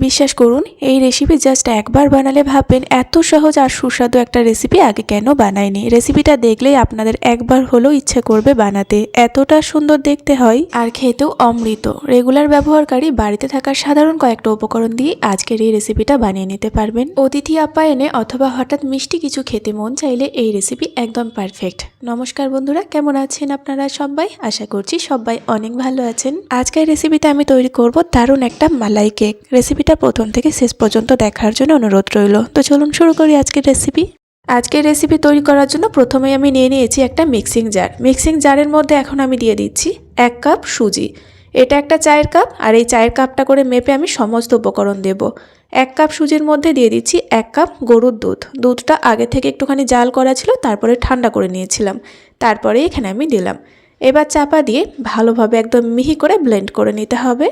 বিশ্বাস করুন এই রেসিপি জাস্ট একবার বানালে ভাববেন এত সহজ আর সুস্বাদু একটা রেসিপি আগে কেন বানাইনি। রেসিপিটা দেখলেই আপনাদের একবার হলেও ইচ্ছে করবে বানাতে, এতটা সুন্দর দেখতে হয় আর খেতেও অমৃত। রেগুলার ব্যবহারকারী বাড়িতে থাকা সাধারণ কয়েকটা উপকরণ দিয়ে আজকের এই রেসিপিটা বানিয়ে নিতে পারবেন। অতিথি আপ্যায়নে অথবা হঠাৎ মিষ্টি কিছু খেতে মন চাইলে এই রেসিপি একদম পারফেক্ট। নমস্কার বন্ধুরা, কেমন আছেন আপনারা সবাই? আশা করছি সবাই অনেক ভালো আছেন। আজকের রেসিপিতে আমি তৈরি করব দারুণ একটা মালাই কেক। রেসিপিটা প্রথম থেকে শেষ পর্যন্ত দেখার জন্য অনুরোধ রইল। তো চলুন শুরু করি আজকের রেসিপি। আজকের রেসিপি তৈরি করার জন্য প্রথমেই আমি নিয়ে নিয়েছি একটা মিক্সিং জার। মিক্সিং জারের মধ্যে এখন আমি দিয়ে দিচ্ছি 1 কাপ সুজি। এটা একটা চায়ের কাপ, আর এই চায়ের কাপটা করে মেপে আমি সমস্ত উপকরণ দেব। 1 কাপ সুজির মধ্যে দিয়ে দিচ্ছি 1 কাপ গরুর দুধ। দুধটা আগে থেকে একটুখানি জাল করা ছিল, তারপরে ঠান্ডা করে নিয়েছিলাম, তারপরে এখানে আমি দিলাম। এবার চাপা দিয়ে ভালোভাবে একদম মিহি করে ব্লেন্ড করে নিতে হবে।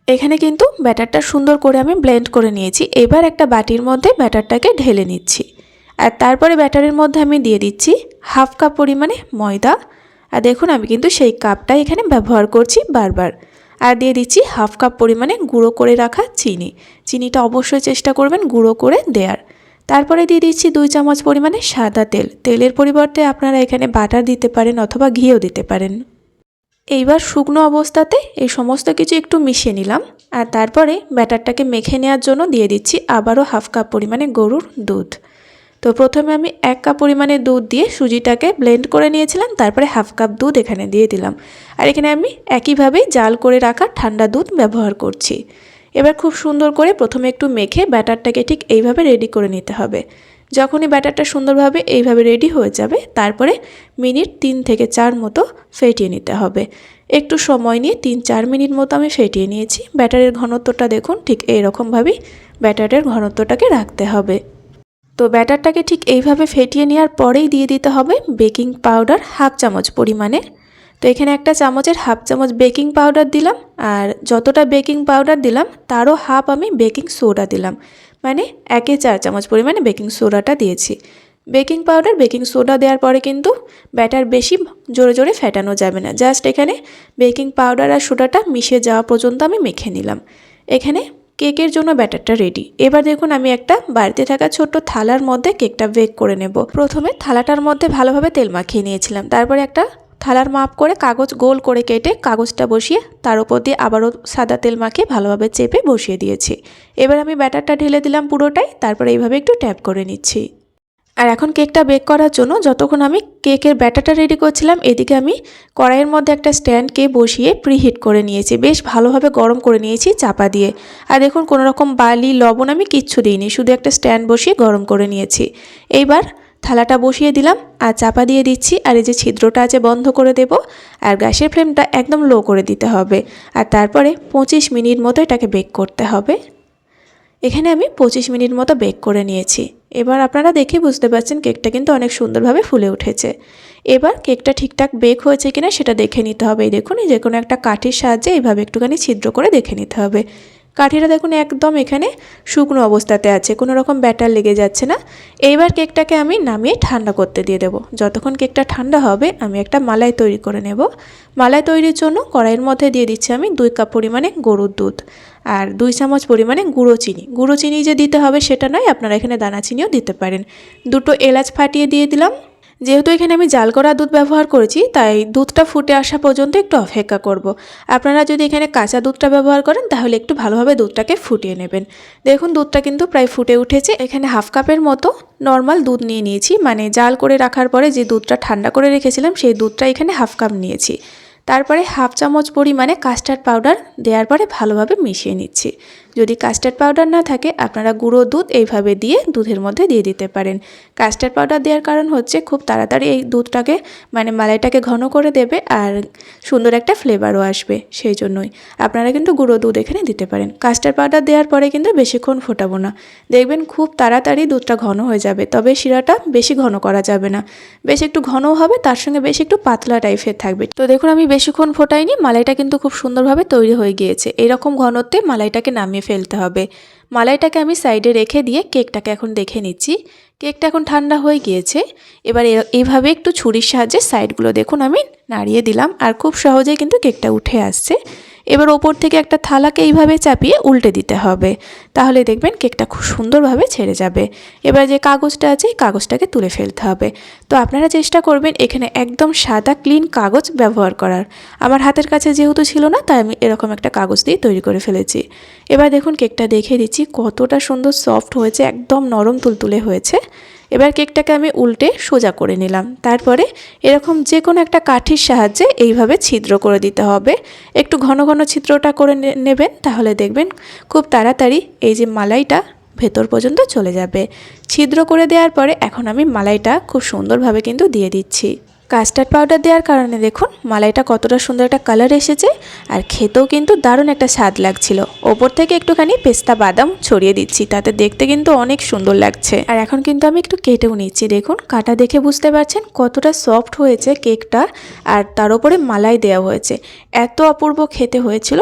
এখানে কিন্তু ব্যাটারটা সুন্দর করে আমি ব্লেন্ড করে নিয়েছি। এবার একটা বাটির মধ্যে ব্যাটারটাকে ঢেলে নিচ্ছি, আর তারপরে ব্যাটারের মধ্যে আমি দিয়ে দিচ্ছি 1/2 কাপ পরিমাণে ময়দা। আর দেখুন আমি কিন্তু সেই কাপটা এখানে ব্যবহার করছি বারবার। আর দিয়ে দিচ্ছি 1/2 কাপ পরিমাণে গুঁড়ো করে রাখা চিনি। চিনিটা অবশ্যই চেষ্টা করবেন গুঁড়ো করে দেওয়ার। তারপরে দিয়ে দিচ্ছি 2 চামচ পরিমাণে সাদা তেল। তেলের পরিবর্তে আপনারা এখানে বাটার দিতে পারেন অথবা ঘিও দিতে পারেন। এইবার শুকনো অবস্থাতে এই সমস্ত কিছু একটু মিশিয়ে নিলাম, আর তারপরে ব্যাটারটাকে মেখে নেওয়ার জন্য দিয়ে দিচ্ছি আবারও 1/2 কাপ পরিমাণে গরুর দুধ। তো প্রথমে আমি 1 কাপ পরিমাণে দুধ দিয়ে সুজিটাকে ব্লেন্ড করে নিয়েছিলাম, তারপরে 1/2 কাপ দুধ এখানে দিয়ে দিলাম। আর এখানে আমি একইভাবেই জাল করে রাখা ঠান্ডা দুধ ব্যবহার করছি। এবার খুব সুন্দর করে প্রথমে একটু মেখে ব্যাটারটাকে ঠিক এইভাবে রেডি করে নিতে হবে। যখনই ব্যাটারটা সুন্দরভাবে এইভাবে রেডি হয়ে যাবে, তারপরে মিনিট 3 থেকে 4 মতো ফেটিয়ে নিতে হবে। একটু সময় নিয়ে 3-4 মিনিট মতো আমি ফেটিয়ে নিয়েছি। ব্যাটারের ঘনত্বটা দেখুন, ঠিক এইরকমভাবেই ব্যাটারের ঘনত্বটাকে রাখতে হবে। তো ব্যাটারটাকে ঠিক এইভাবে ফেটিয়ে নেওয়ার পরেই দিয়ে দিতে হবে বেকিং পাউডার 1/2 চামচ পরিমাণে। তো এখানে একটা চামচের 1/2 চামচ বেকিং পাউডার দিলাম, আর যতটা বেকিং পাউডার দিলাম তারও হাফ আমি বেকিং সোডা দিলাম, মানে 1/4 চামচ পরিমাণে বেকিং সোডাটা দিয়েছি। বেকিং পাউডার বেকিং সোডা দেওয়ার পরে কিন্তু ব্যাটার বেশি জোরে জোরে ফেটানো যাবে না। জাস্ট এখানে বেকিং পাউডার আর সোডাটা মিশে যাওয়া পর্যন্ত আমি মেখে নিলাম। এখানে কেকের জন্য ব্যাটারটা রেডি। এবার দেখুন আমি একটা বাড়িতে থাকা ছোট্ট থালার মধ্যে কেকটা বেক করে নেব। প্রথমে থালাটার মধ্যে ভালোভাবে তেল মাখিয়ে নিয়েছিলাম, তারপরে একটা থালার মাপ করে কাগজ গোল করে কেটে কাগজটা বসিয়ে তার উপর দিয়ে আবারও সাদা তেল মাখিয়ে ভালোভাবে চেপে বসিয়ে দিয়েছি। এবার আমি ব্যাটারটা ঢেলে দিলাম পুরোটাই, তারপরে এইভাবে একটু ট্যাপ করে নিচ্ছি। আর এখন কেকটা বেক করার জন্য যতক্ষণ আমি কেকের ব্যাটারটা রেডি করছিলাম, এদিকে আমি কড়াইয়ের মধ্যে একটা স্ট্যান্ডকে বসিয়ে প্রিহিট করে নিয়েছি। বেশ ভালোভাবে গরম করে নিয়েছি চাপা দিয়ে। আর দেখুন কোনো রকম বালি লবণ আমি কিচ্ছু দিইনি, শুধু একটা স্ট্যান্ড বসিয়ে গরম করে নিয়েছি। এইবার থালাটা বসিয়ে দিলাম আর চাপা দিয়ে দিচ্ছি, আর এই যে ছিদ্রটা আছে বন্ধ করে দেব, আর গ্যাসের ফ্লেমটা একদম লো করে দিতে হবে। আর তারপরে 25 মিনিট মতো এটাকে বেক করতে হবে। এখানে আমি 25 মিনিট মতো বেক করে নিয়েছি। এবার আপনারা দেখে বুঝতে পারছেন কেকটা কিন্তু অনেক সুন্দরভাবে ফুলে উঠেছে। এবার কেকটা ঠিকঠাক বেক হয়েছে কিনা সেটা দেখে নিতে হবে। এই দেখুন, যে কোনো একটা কাঠির সাহায্যে এইভাবে একটুখানি ছিদ্র করে দেখে নিতে হবে। কাঠিটা দেখুন একদম এখানে শুকনো অবস্থাতে আছে, কোনো রকম ব্যাটার লেগে যাচ্ছে না। এইবার কেকটাকে আমি নামিয়ে ঠান্ডা করতে দিয়ে দেবো। যতক্ষণ কেকটা ঠান্ডা হবে আমি একটা মালাই তৈরি করে নেব। মালাই তৈরির জন্য কড়াইয়ের মধ্যে দিয়ে দিচ্ছি আমি 2 কাপ পরিমাণে গরুর দুধ আর 2 চামচ পরিমাণে গুঁড়ো চিনি। গুঁড়ো চিনি যে দিতে হবে সেটা নয়, আপনারা এখানে দানা চিনিও দিতে পারেন। 2টো এলাচ ফাটিয়ে দিয়ে দিলাম। যেহেতু এখানে আমি জাল করা দুধ ব্যবহার করেছি, তাই দুধটা ফুটে আসা পর্যন্ত একটু অপেক্ষা করব। আপনারা যদি এখানে কাঁচা দুধটা ব্যবহার করেন তাহলে একটু ভালোভাবে দুধটাকে ফুটিয়ে নেবেন। দেখুন দুধটা কিন্তু প্রায় ফুটে উঠেছে। এখানে 1/2 কাপের মতো নর্মাল দুধ নিয়ে নিয়েছি, মানে জাল করে রাখার পরে যে দুধটা ঠান্ডা করে রেখেছিলাম সেই দুধটা এখানে 1/2 কাপ নিয়েছি। তারপরে 1/2 চামচ পরিমাণে কাস্টার্ড পাউডার দেওয়ার পরে ভালোভাবে মিশিয়ে নিচ্ছি। যদি কাস্টার্ড পাউডার না থাকে আপনারা গুঁড়ো দুধ এইভাবে দিয়ে দুধের মধ্যে দিয়ে দিতে পারেন। কাস্টার্ড পাউডার দেওয়ার কারণ হচ্ছে খুব তাড়াতাড়ি এই দুধটাকে মানে মালাইটাকে ঘন করে দেবে, আর সুন্দর একটা ফ্লেভারও আসবে। সেই জন্যই আপনারা কিন্তু গুঁড়ো দুধ এখানে দিতে পারেন। কাস্টার্ড পাউডার দেওয়ার পরে কিন্তু বেশিক্ষণ ফোটাবো না, দেখবেন খুব তাড়াতাড়ি দুধটা ঘন হয়ে যাবে। তবে শিরাটা বেশি ঘন করা যাবে না, বেশ একটু ঘনও হবে, তার সঙ্গে বেশ একটু পাতলা টাইপের থাকবে। তো দেখুন আমি বেশিক্ষণ ফোটাইনি, মালাইটা কিন্তু খুব সুন্দরভাবে তৈরি হয়ে গিয়েছে। এরকম ঘনত্বে মালাইটাকে নামিয়ে ফেলতে হবে। মালাইটাকে আমি সাইডে রেখে দিয়ে কেকটাকে এখন দেখে নিচ্ছি। কেকটা এখন ঠান্ডা হয়ে গিয়েছে। এবার এইভাবে একটু ছুরির সাহায্যে সাইডগুলো দেখুন আমি নাড়িয়ে দিলাম, আর খুব সহজেই কিন্তু কেকটা উঠে আসছে। এবার ওপর থেকে একটা থালাকে এইভাবে চাপিয়ে উল্টে দিতে হবে, তাহলে দেখবেন কেকটা খুব সুন্দরভাবে ছেড়ে যাবে। এবার যে কাগজটা আছে এই কাগজটাকে তুলে ফেলতে হবে। তো আপনারা চেষ্টা করবেন এখানে একদম সাদা ক্লিন কাগজ ব্যবহার করার। আমার হাতের কাছে যেহেতু ছিল না, তাই আমি এরকম একটা কাগজ দিয়ে তৈরি করে ফেলেছি। এবার দেখুন কেকটা দেখিয়ে দিচ্ছি কতটা সুন্দর সফট হয়েছে, একদম নরম তুলতুলে হয়েছে। এবার কেকটাকে আমি উল্টে সোজা করে নিলাম। তারপরে এরকম যে কোনো একটা কাঠির সাহায্যে এইভাবে ছিদ্র করে দিতে হবে। একটু ঘন ঘন ছিদ্রটা করে নেবেন, তাহলে দেখবেন খুব তাড়াতাড়ি এই যে মালাইটা ভেতর পর্যন্ত চলে যাবে। ছিদ্র করে দেওয়ার পরে এখন আমি মালাইটা খুব সুন্দরভাবে কিন্তু দিয়ে দিচ্ছি। কাস্টার্ড পাউডার দেওয়ার কারণে দেখুন মালাইটা কতটা সুন্দর একটা কালার এসেছে, আর খেতেও কিন্তু দারুণ একটা স্বাদ লাগছিল। ওপর থেকে একটুখানি পেস্তা বাদাম ছড়িয়ে দিচ্ছি, তাতে দেখতে কিন্তু অনেক সুন্দর লাগছে। আর এখন কিন্তু আমি একটু কেটেও নিচ্ছি। দেখুন কাটা দেখে বুঝতে পারছেন কতটা সফট হয়েছে কেকটা, আর তার উপরে মালাই দেওয়া হয়েছে। এত অপূর্ব খেতে হয়েছিল।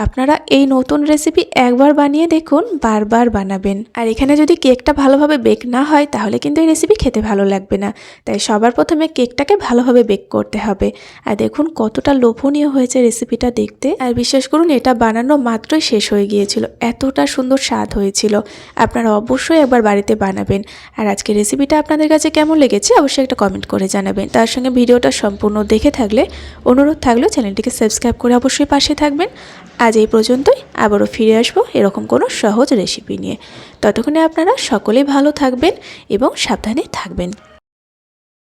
আপনারা এই নতুন রেসিপি একবার বানিয়ে দেখুন, বারবার বানাবেন। আর এখানে যদি কেকটা ভালোভাবে বেক না হয় তাহলে কিন্তু এই রেসিপি খেতে ভালো লাগবে না। তাই সবার প্রথমে কেকটাকে ভালোভাবে বেক করতে হবে। আর দেখুন কতটা লোভনীয় হয়েছে রেসিপিটা দেখতে। আর বিশ্বাস করুন এটা বানানো মাত্রই শেষ হয়ে গিয়েছিল, এতটা সুন্দর স্বাদ হয়েছিল। আপনারা অবশ্যই একবার বাড়িতে বানাবেন। আর আজকের রেসিপিটা আপনাদের কাছে কেমন লেগেছে অবশ্যই একটা কমেন্ট করে জানাবেন। তার সঙ্গে ভিডিওটা সম্পূর্ণ দেখে থাকলে অনুরোধ থাকলেও চ্যানেলটিকে সাবস্ক্রাইব করে অবশ্যই পাশে থাকবেন। আজ এই পর্যন্তই, আবারও ফিরে আসবো এরকম কোনো সহজ রেসিপি নিয়ে। ততক্ষণে আপনারা সকলেই ভালো থাকবেন এবং সাবধানে থাকবেন।